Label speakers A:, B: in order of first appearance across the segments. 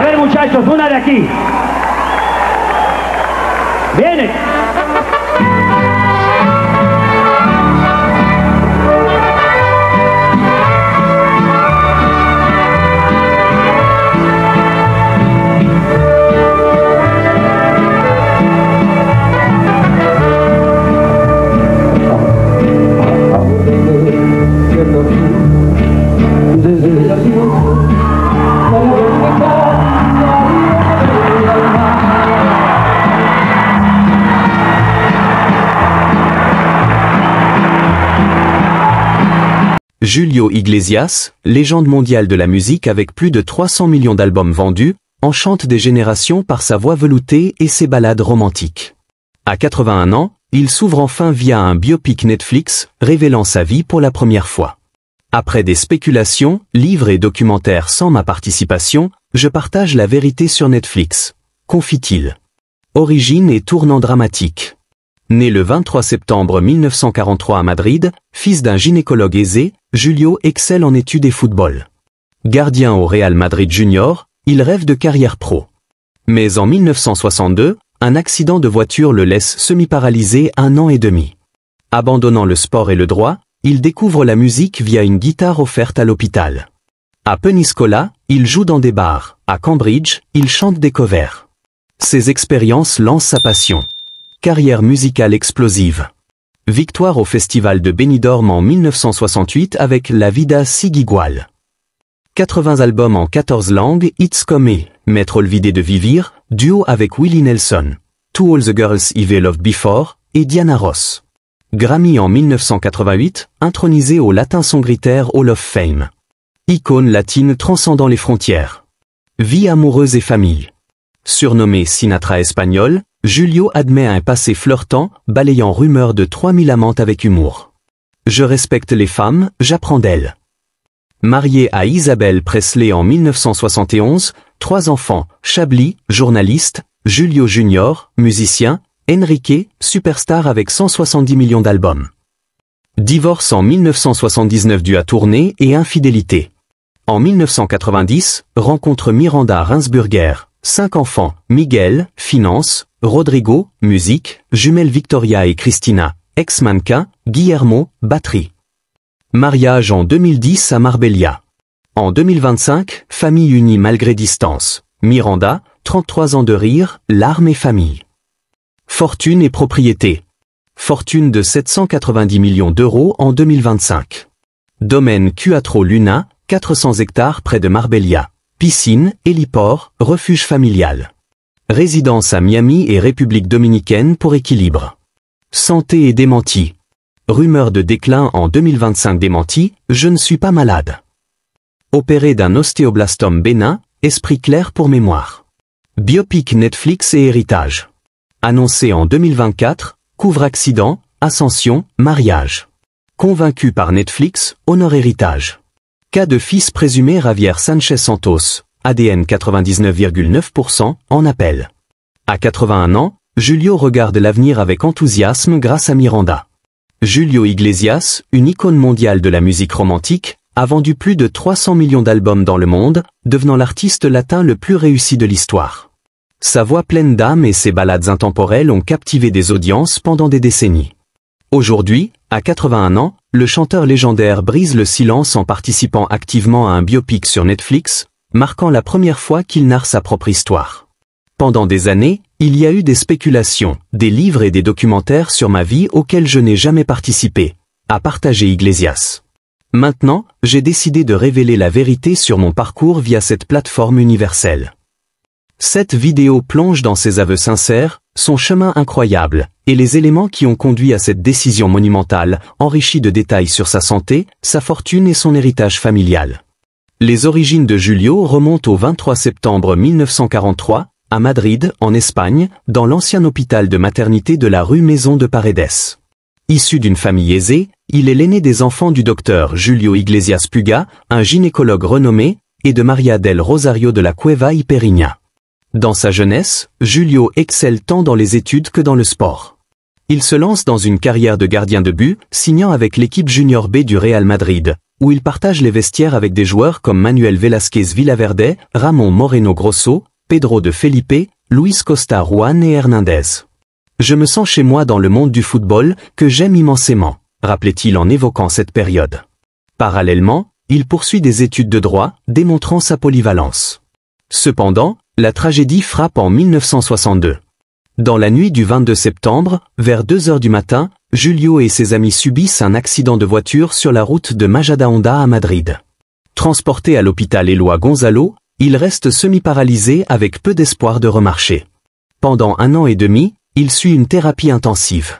A: A ver, muchachos, una de aquí. Viene.
B: Julio Iglesias, légende mondiale de la musique avec plus de 300 millions d'albums vendus, enchante des générations par sa voix veloutée et ses ballades romantiques. À 81 ans, il s'ouvre enfin via un biopic Netflix, révélant sa vie pour la première fois. Après des spéculations, livres et documentaires sans ma participation, je partage la vérité sur Netflix, confie-t-il. Origine et tournant dramatique. Né le 23 septembre 1943 à Madrid, fils d'un gynécologue aisé, Julio excelle en études et football. Gardien au Real Madrid Junior, il rêve de carrière pro. Mais en 1962, un accident de voiture le laisse semi-paralysé 1 an et demi. Abandonnant le sport et le droit, il découvre la musique via une guitare offerte à l'hôpital. À Peñíscola, il joue dans des bars. À Cambridge, il chante des covers. Ces expériences lancent sa passion. Carrière musicale explosive. Victoire au festival de Benidorm en 1968 avec La Vida Sigue Igual. 80 albums en 14 langues, hits comme Mettre Olvidé de Vivir, duo avec Willie Nelson, To All the Girls I've Loved Before, et Diana Ross. Grammy en 1988, intronisé au Latin Songwriter Hall of Fame. Icône latine transcendant les frontières. Vie amoureuse et famille. Surnommé Sinatra espagnol, Julio admet un passé flirtant, balayant rumeurs de 3000 amantes avec humour. Je respecte les femmes, j'apprends d'elles. Marié à Isabelle Presley en 1971, 3 enfants, Chablis, journaliste, Julio Junior, musicien, Enrique, superstar avec 170 millions d'albums. Divorce en 1979 dû à tournée et infidélité. En 1990, rencontre Miranda Reinsburger, 5 enfants, Miguel, finance, Rodrigo, musique, jumelles Victoria et Cristina, ex-mannequin, Guillermo, batterie. Mariage en 2010 à Marbella. En 2025, famille unie malgré distance. Miranda, 33 ans de rire, larmes et famille. Fortune et propriété. Fortune de 790 millions d'euros en 2025. Domaine Cuatro Luna, 400 hectares près de Marbella. Piscine, héliport, refuge familial. Résidence à Miami et République dominicaine pour équilibre. Santé et démenti. Rumeur de déclin en 2025 démenti, je ne suis pas malade. Opéré d'un ostéoblastome bénin, esprit clair pour mémoire. Biopic Netflix et héritage. Annoncé en 2024, couvre accident, ascension, mariage. Convaincu par Netflix, honor héritage. Cas de fils présumé Javier Sánchez Santos, ADN 99,9%, en appel. À 81 ans, Julio regarde l'avenir avec enthousiasme grâce à Miranda. Julio Iglesias, une icône mondiale de la musique romantique, a vendu plus de 300 millions d'albums dans le monde, devenant l'artiste latin le plus réussi de l'histoire. Sa voix pleine d'âme et ses ballades intemporelles ont captivé des audiences pendant des décennies. Aujourd'hui, à 81 ans, le chanteur légendaire brise le silence en participant activement à un biopic sur Netflix, marquant la première fois qu'il narre sa propre histoire. Pendant des années, il y a eu des spéculations, des livres et des documentaires sur ma vie auxquels je n'ai jamais participé, a partagé Iglesias. Maintenant, j'ai décidé de révéler la vérité sur mon parcours via cette plateforme universelle. Cette vidéo plonge dans ses aveux sincères, son chemin incroyable, et les éléments qui ont conduit à cette décision monumentale, enrichie de détails sur sa santé, sa fortune et son héritage familial. Les origines de Julio remontent au 23 septembre 1943, à Madrid, en Espagne, dans l'ancien hôpital de maternité de la rue Maison de Paredes. Issu d'une famille aisée, il est l'aîné des enfants du docteur Julio Iglesias Puga, un gynécologue renommé, et de Maria del Rosario de la Cueva y Periña. Dans sa jeunesse, Julio excelle tant dans les études que dans le sport. Il se lance dans une carrière de gardien de but, signant avec l'équipe junior B du Real Madrid, où il partage les vestiaires avec des joueurs comme Manuel Velázquez Villaverde, Ramón Moreno Grosso, Pedro de Felipe, Luis Costa Juan et Hernandez. Je me sens chez moi dans le monde du football, que j'aime immensément, rappelait-il en évoquant cette période. Parallèlement, il poursuit des études de droit, démontrant sa polyvalence. Cependant, la tragédie frappe en 1962. Dans la nuit du 22 septembre, vers 2 heures du matin, Julio et ses amis subissent un accident de voiture sur la route de Majadahonda à Madrid. Transporté à l'hôpital Eloy Gonzalo, il reste semi-paralysé avec peu d'espoir de remarcher. Pendant 1 an et demi, il suit une thérapie intensive.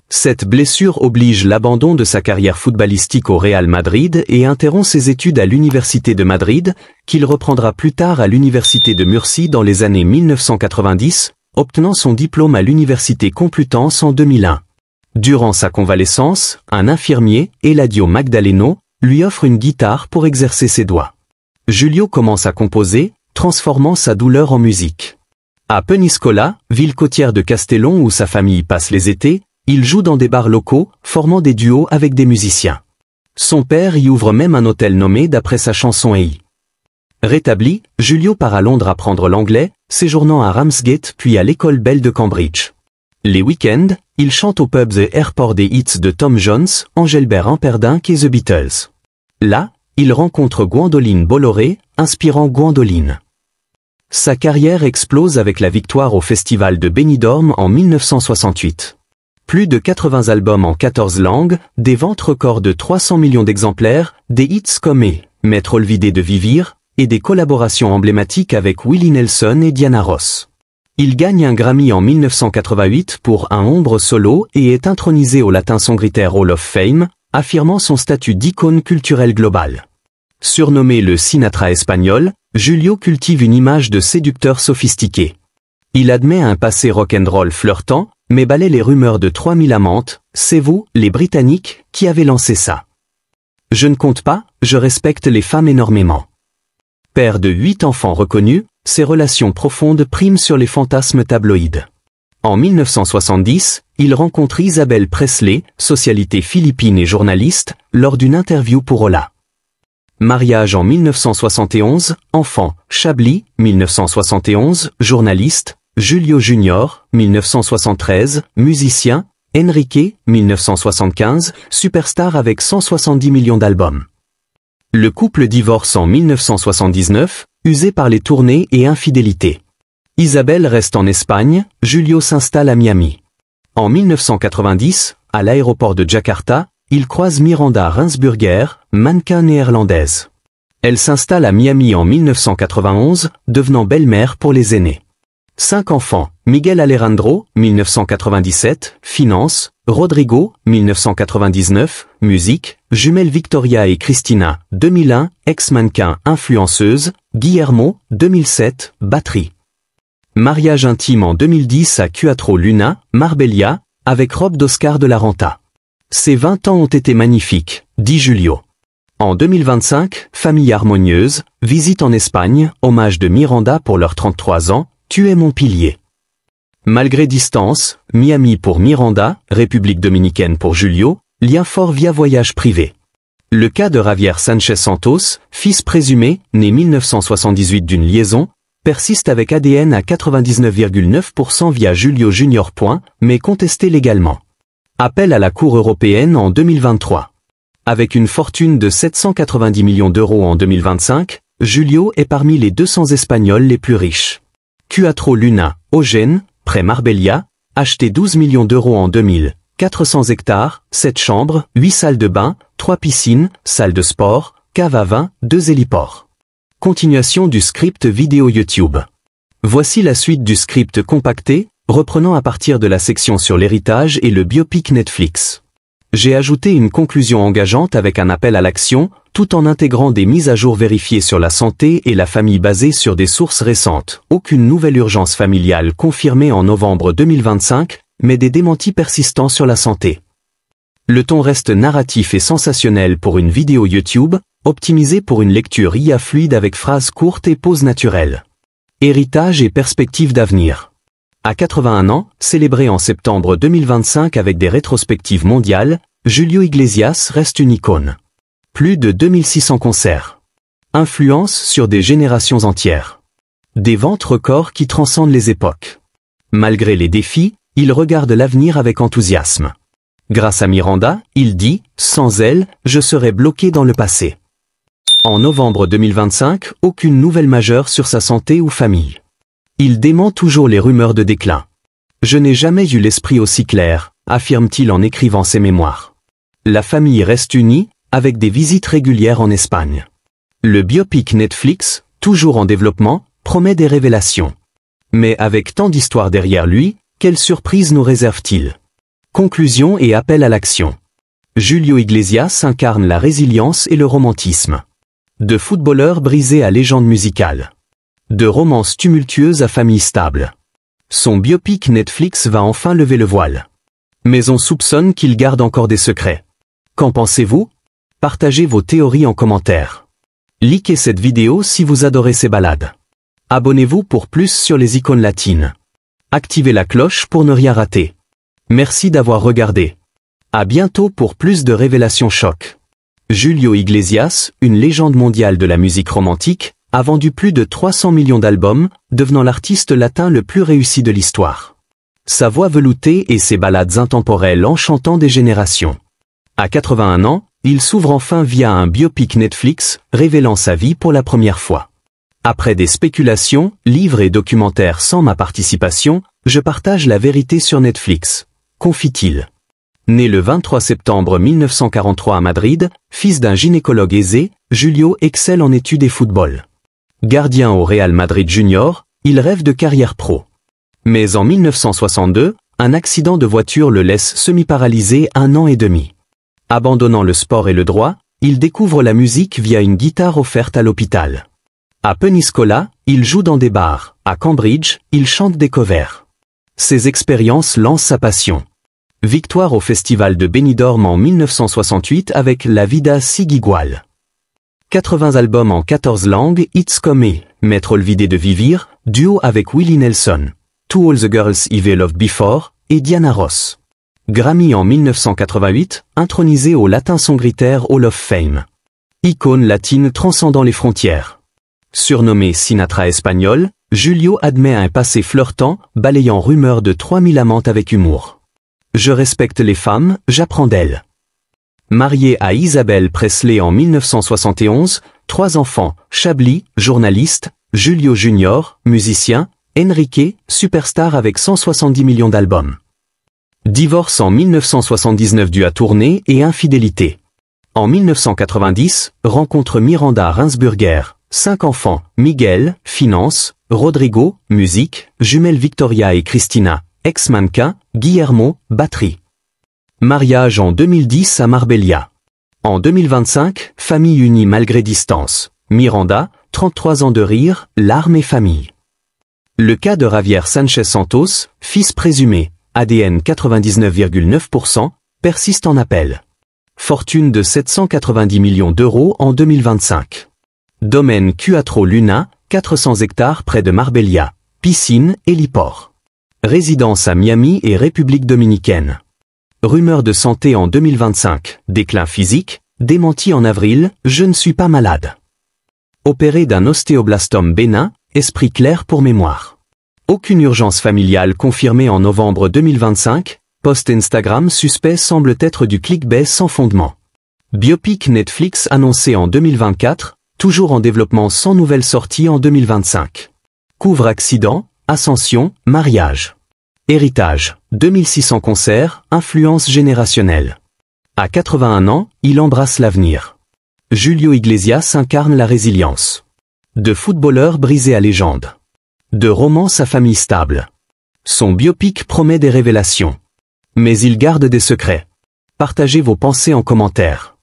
B: Cette blessure oblige l'abandon de sa carrière footballistique au Real Madrid et interrompt ses études à l'Université de Madrid, qu'il reprendra plus tard à l'Université de Murcie dans les années 1990, obtenant son diplôme à l'Université Complutense en 2001. Durant sa convalescence, un infirmier, Eladio Magdaleno, lui offre une guitare pour exercer ses doigts. Julio commence à composer, transformant sa douleur en musique. À Peñíscola, ville côtière de Castellón où sa famille passe les étés, il joue dans des bars locaux, formant des duos avec des musiciens. Son père y ouvre même un hôtel nommé d'après sa chanson Hey. Rétabli, Julio part à Londres apprendre l'anglais, séjournant à Ramsgate puis à l'école Bell de Cambridge. Les week-ends, il chante au pub The Airport des hits de Tom Jones, Engelbert Humperdinck et The Beatles. Là, il rencontre Gwendoline Bolloré, inspirant Gwendoline. Sa carrière explose avec la victoire au festival de Benidorm en 1968. Plus de 80 albums en 14 langues, des ventes records de 300 millions d'exemplaires, des hits comme Maître Olvidé de Vivir, et des collaborations emblématiques avec Willie Nelson et Diana Ross. Il gagne un Grammy en 1988 pour Un ombre solo et est intronisé au Latin Songwriter Hall of Fame, affirmant son statut d'icône culturelle globale. Surnommé le Sinatra espagnol, Julio cultive une image de séducteur sophistiqué. Il admet un passé rock'n'roll flirtant, mais balaie les rumeurs de 3000 amantes, c'est vous, les Britanniques, qui avez lancé ça. Je ne compte pas, je respecte les femmes énormément. Père de 8 enfants reconnus, ses relations profondes priment sur les fantasmes tabloïds. En 1970, il rencontre Isabelle Presley, socialité philippine et journaliste, lors d'une interview pour Hola. Mariage en 1971, enfant, Chablis, 1971, journaliste, Julio Junior, 1973, musicien, Enrique, 1975, superstar avec 170 millions d'albums. Le couple divorce en 1979, usé par les tournées et infidélités. Isabelle reste en Espagne, Julio s'installe à Miami. En 1990, à l'aéroport de Jakarta, il croise Miranda Reinsburger, mannequin néerlandaise. Elle s'installe à Miami en 1991, devenant belle-mère pour les aînés. 5 enfants, Miguel Alejandro, 1997, finance, Rodrigo, 1999, musique, jumelles Victoria et Cristina, 2001, ex-mannequin influenceuse, Guillermo, 2007, batterie. Mariage intime en 2010 à Cuatro Luna, Marbella, avec robe d'Oscar de la Renta. Ces 20 ans ont été magnifiques, dit Julio. En 2025, famille harmonieuse, visite en Espagne, hommage de Miranda pour leurs 33 ans, tu es mon pilier. Malgré distance, Miami pour Miranda, République dominicaine pour Julio, lien fort via voyage privé. Le cas de Javier Sánchez Santos, fils présumé, né 1978 d'une liaison, persiste avec ADN à 99,9% via Julio Junior. Mais contesté légalement. Appel à la Cour européenne en 2023. Avec une fortune de 790 millions d'euros en 2025, Julio est parmi les 200 Espagnols les plus riches. Cuatro Luna, Eugène, près Marbella, acheté 12 millions d'euros en 2000, 400 hectares, 7 chambres, 8 salles de bain, 3 piscines, salle de sport, cave à vin, 2 héliports. Continuation du script vidéo YouTube. Voici la suite du script compacté, reprenant à partir de la section sur l'héritage et le biopic Netflix. J'ai ajouté une conclusion engageante avec un appel à l'action, tout en intégrant des mises à jour vérifiées sur la santé et la famille basées sur des sources récentes. Aucune nouvelle urgence familiale confirmée en novembre 2025, mais des démentis persistants sur la santé. Le ton reste narratif et sensationnel pour une vidéo YouTube, optimisée pour une lecture IA fluide avec phrases courtes et pauses naturelles. Héritage et perspectives d'avenir. À 81 ans, célébré en septembre 2025 avec des rétrospectives mondiales, Julio Iglesias reste une icône. Plus de 2600 concerts. Influence sur des générations entières. Des ventes records qui transcendent les époques. Malgré les défis, il regarde l'avenir avec enthousiasme. Grâce à Miranda, il dit « Sans elle, je serais bloqué dans le passé ». En novembre 2025, aucune nouvelle majeure sur sa santé ou famille. Il dément toujours les rumeurs de déclin. « Je n'ai jamais eu l'esprit aussi clair », affirme-t-il en écrivant ses mémoires. La famille reste unie, avec des visites régulières en Espagne. Le biopic Netflix, toujours en développement, promet des révélations. Mais avec tant d'histoires derrière lui, quelle surprise nous réserve-t-il? Conclusion et appel à l'action. Julio Iglesias incarne la résilience et le romantisme. De footballeur brisé à légende musicale. De romance tumultueuse à famille stable. Son biopic Netflix va enfin lever le voile. Mais on soupçonne qu'il garde encore des secrets. Qu'en pensez-vous? Partagez vos théories en commentaire. Likez cette vidéo si vous adorez ces balades. Abonnez-vous pour plus sur les icônes latines. Activez la cloche pour ne rien rater. Merci d'avoir regardé. À bientôt pour plus de révélations choc. Julio Iglesias, une légende mondiale de la musique romantique, a vendu plus de 300 millions d'albums, devenant l'artiste latin le plus réussi de l'histoire. Sa voix veloutée et ses ballades intemporelles enchantant des générations. À 81 ans, il s'ouvre enfin via un biopic Netflix, révélant sa vie pour la première fois. Après des spéculations, livres et documentaires sans ma participation, je partage la vérité sur Netflix, confie-t-il. Né le 23 septembre 1943 à Madrid, fils d'un gynécologue aisé, Julio excelle en études et football. Gardien au Real Madrid Junior, il rêve de carrière pro. Mais en 1962, un accident de voiture le laisse semi-paralysé 1 an et demi. Abandonnant le sport et le droit, il découvre la musique via une guitare offerte à l'hôpital. À Peñíscola, il joue dans des bars. À Cambridge, il chante des covers. Ces expériences lancent sa passion. Victoire au festival de Benidorm en 1968 avec La Vida Sigue Igual. 80 albums en 14 langues, hits comme Mettre Olvidé de Vivir, duo avec Willie Nelson, To All the Girls I've Loved Before, et Diana Ross. Grammy en 1988, intronisé au Latin Songwriter Hall of Fame. Icône latine transcendant les frontières. Surnommé Sinatra espagnol, Julio admet un passé flirtant, balayant rumeurs de 3000 amantes avec humour. Je respecte les femmes, j'apprends d'elles. Marié à Isabelle Presley en 1971, 3 enfants, Chablis, journaliste, Julio Junior, musicien, Enrique, superstar avec 170 millions d'albums. Divorce en 1979 dû à tournée et infidélité. En 1990, rencontre Miranda Reinsburger, 5 enfants, Miguel, finance, Rodrigo, musique, jumelles Victoria et Cristina, ex-mannequin, Guillermo, batterie. Mariage en 2010 à Marbella. En 2025, famille unie malgré distance. Miranda, 33 ans de rire, larmes et famille. Le cas de Javier Sánchez Santos, fils présumé, ADN 99,9%, persiste en appel. Fortune de 790 millions d'euros en 2025. Domaine Cuatro Luna, 400 hectares près de Marbella, piscine, héliport. Résidence à Miami et République dominicaine. Rumeur de santé en 2025, déclin physique, démenti en avril, je ne suis pas malade. Opéré d'un ostéoblastome bénin, esprit clair pour mémoire. Aucune urgence familiale confirmée en novembre 2025, post Instagram suspect semble être du clickbait sans fondement. Biopic Netflix annoncé en 2024, toujours en développement sans nouvelle sortie en 2025. Couvre accident, ascension, mariage. Héritage, 2600 concerts, influence générationnelle. À 81 ans, il embrasse l'avenir. Julio Iglesias incarne la résilience. De footballeur brisé à légende. De romance à famille stable. Son biopic promet des révélations. Mais il garde des secrets. Partagez vos pensées en commentaire.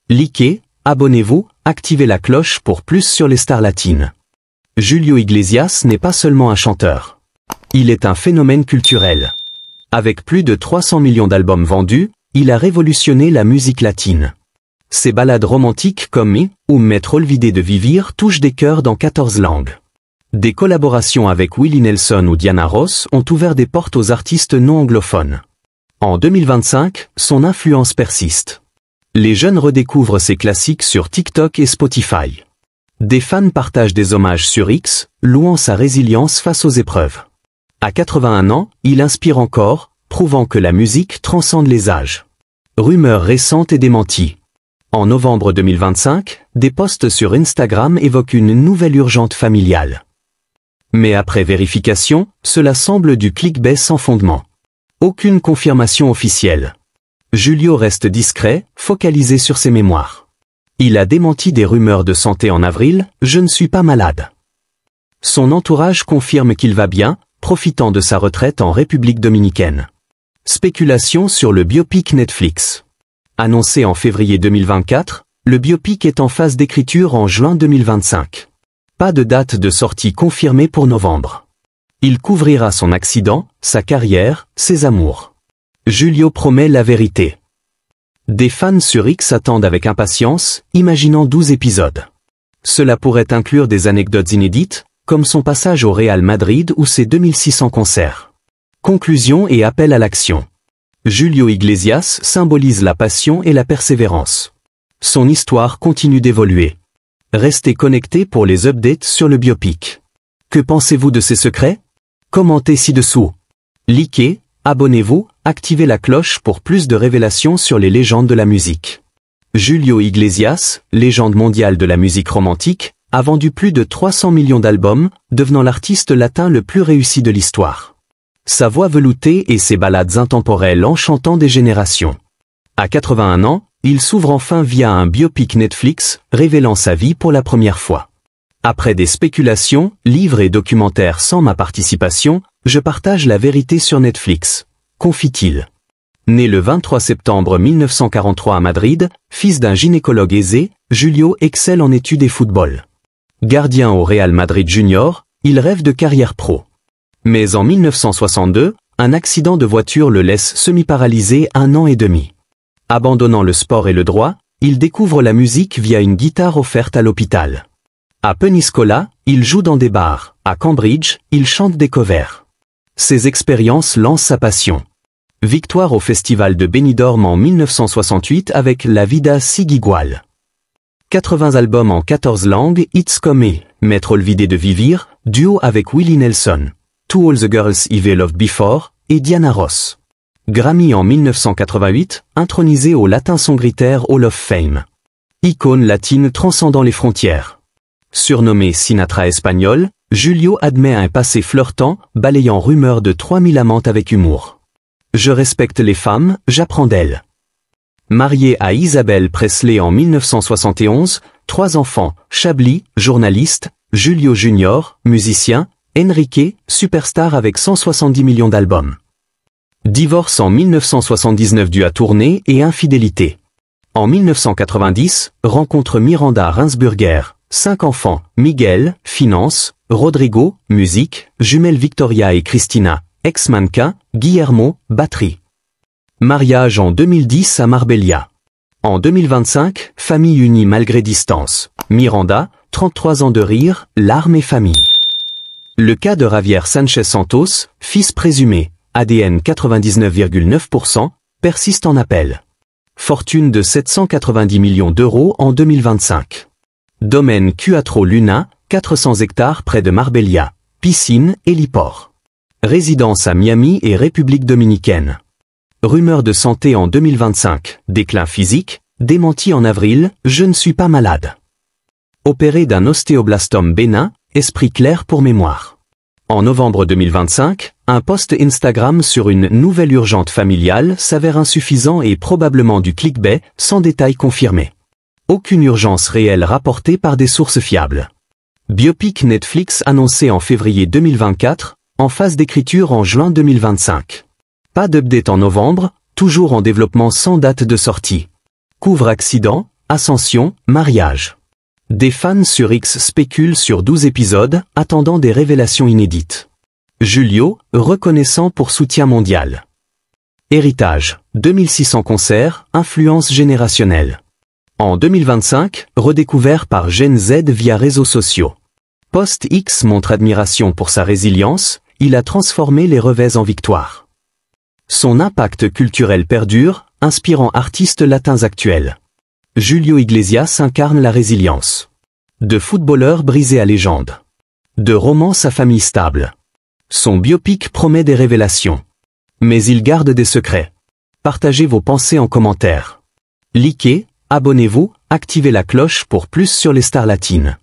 B: Likez, abonnez-vous, activez la cloche pour plus sur les stars latines. Julio Iglesias n'est pas seulement un chanteur. Il est un phénomène culturel. Avec plus de 300 millions d'albums vendus, il a révolutionné la musique latine. Ses ballades romantiques comme ou Mettre Olvidé de Vivir touchent des cœurs dans 14 langues. Des collaborations avec Willie Nelson ou Diana Ross ont ouvert des portes aux artistes non anglophones. En 2025, son influence persiste. Les jeunes redécouvrent ses classiques sur TikTok et Spotify. Des fans partagent des hommages sur X, louant sa résilience face aux épreuves. À 81 ans, il inspire encore, prouvant que la musique transcende les âges. Rumeurs récentes et démenties. En novembre 2025, des posts sur Instagram évoquent une nouvelle urgente familiale. Mais après vérification, cela semble du clickbait sans fondement. Aucune confirmation officielle. Julio reste discret, focalisé sur ses mémoires. Il a démenti des rumeurs de santé en avril, « Je ne suis pas malade ». Son entourage confirme qu'il va bien, profitant de sa retraite en République dominicaine. Spéculation sur le biopic Netflix. Annoncé en février 2024, le biopic est en phase d'écriture en juin 2025. Pas de date de sortie confirmée pour novembre. Il couvrira son accident, sa carrière, ses amours. Julio promet la vérité. Des fans sur X attendent avec impatience, imaginant 12 épisodes. Cela pourrait inclure des anecdotes inédites, comme son passage au Real Madrid ou ses 2600 concerts. Conclusion et appel à l'action. Julio Iglesias symbolise la passion et la persévérance. Son histoire continue d'évoluer. Restez connectés pour les updates sur le biopic. Que pensez-vous de ces secrets? Commentez ci-dessous. Likez, abonnez-vous, activez la cloche pour plus de révélations sur les légendes de la musique. Julio Iglesias, légende mondiale de la musique romantique, a vendu plus de 300 millions d'albums, devenant l'artiste latin le plus réussi de l'histoire. Sa voix veloutée et ses ballades intemporelles enchantant des générations. À 81 ans, il s'ouvre enfin via un biopic Netflix, révélant sa vie pour la première fois. Après des spéculations, livres et documentaires sans ma participation, je partage la vérité sur Netflix, confie-t-il. Né le 23 septembre 1943 à Madrid, fils d'un gynécologue aisé, Julio excelle en études et football. Gardien au Real Madrid Junior, il rêve de carrière pro. Mais en 1962, un accident de voiture le laisse semi-paralysé 1 an et demi. Abandonnant le sport et le droit, il découvre la musique via une guitare offerte à l'hôpital. À Peñíscola, il joue dans des bars. À Cambridge, il chante des covers. Ces expériences lancent sa passion. Victoire au festival de Benidorm en 1968 avec La Vida Sigue Igual. 80 albums en 14 langues, hits comme Mettre Olvidé de Vivir, duo avec Willie Nelson, To All the Girls I've Loved Before, et Diana Ross. Grammy en 1988, intronisé au Latin Songwriter Hall of Fame. Icône latine transcendant les frontières. Surnommé Sinatra espagnol, Julio admet un passé flirtant, balayant rumeurs de 3000 amantes avec humour. Je respecte les femmes, j'apprends d'elles. Marié à Isabelle Presley en 1971, 3 enfants, Chablis, journaliste, Julio Junior, musicien, Enrique, superstar avec 170 millions d'albums. Divorce en 1979 dû à tournée et infidélité. En 1990, rencontre Miranda Reinsburger, 5 enfants, Miguel, finance, Rodrigo, musique, jumelles Victoria et Cristina, ex-mannequin, Guillermo, batterie. Mariage en 2010 à Marbella. En 2025, famille unie malgré distance. Miranda, 33 ans de rire, larmes et famille. Le cas de Javier Sánchez Santos, fils présumé, ADN 99,9%, persiste en appel. Fortune de 790 millions d'euros en 2025. Domaine Cuatro Luna, 400 hectares près de Marbella, piscine, héliport. Résidence à Miami et République dominicaine. Rumeur de santé en 2025, déclin physique, démenti en avril, je ne suis pas malade. Opéré d'un ostéoblastome bénin, esprit clair pour mémoire. En novembre 2025, un post Instagram sur une nouvelle urgente familiale s'avère insuffisant et probablement du clickbait, sans détails confirmés. Aucune urgence réelle rapportée par des sources fiables. Biopic Netflix annoncé en février 2024, en phase d'écriture en juin 2025. Pas d'update en novembre, toujours en développement sans date de sortie. Couvre accident, ascension, mariage. Des fans sur X spéculent sur 12 épisodes, attendant des révélations inédites. Julio, reconnaissant pour soutien mondial. Héritage, 2600 concerts, influence générationnelle. En 2025, redécouvert par Gen Z via réseaux sociaux. Post X montre admiration pour sa résilience, il a transformé les revers en victoire. Son impact culturel perdure, inspirant artistes latins actuels. Julio Iglesias incarne la résilience. De footballeur brisé à légende. De romance à famille stable. Son biopic promet des révélations. Mais il garde des secrets. Partagez vos pensées en commentaire. Likez, abonnez-vous, activez la cloche pour plus sur les stars latines.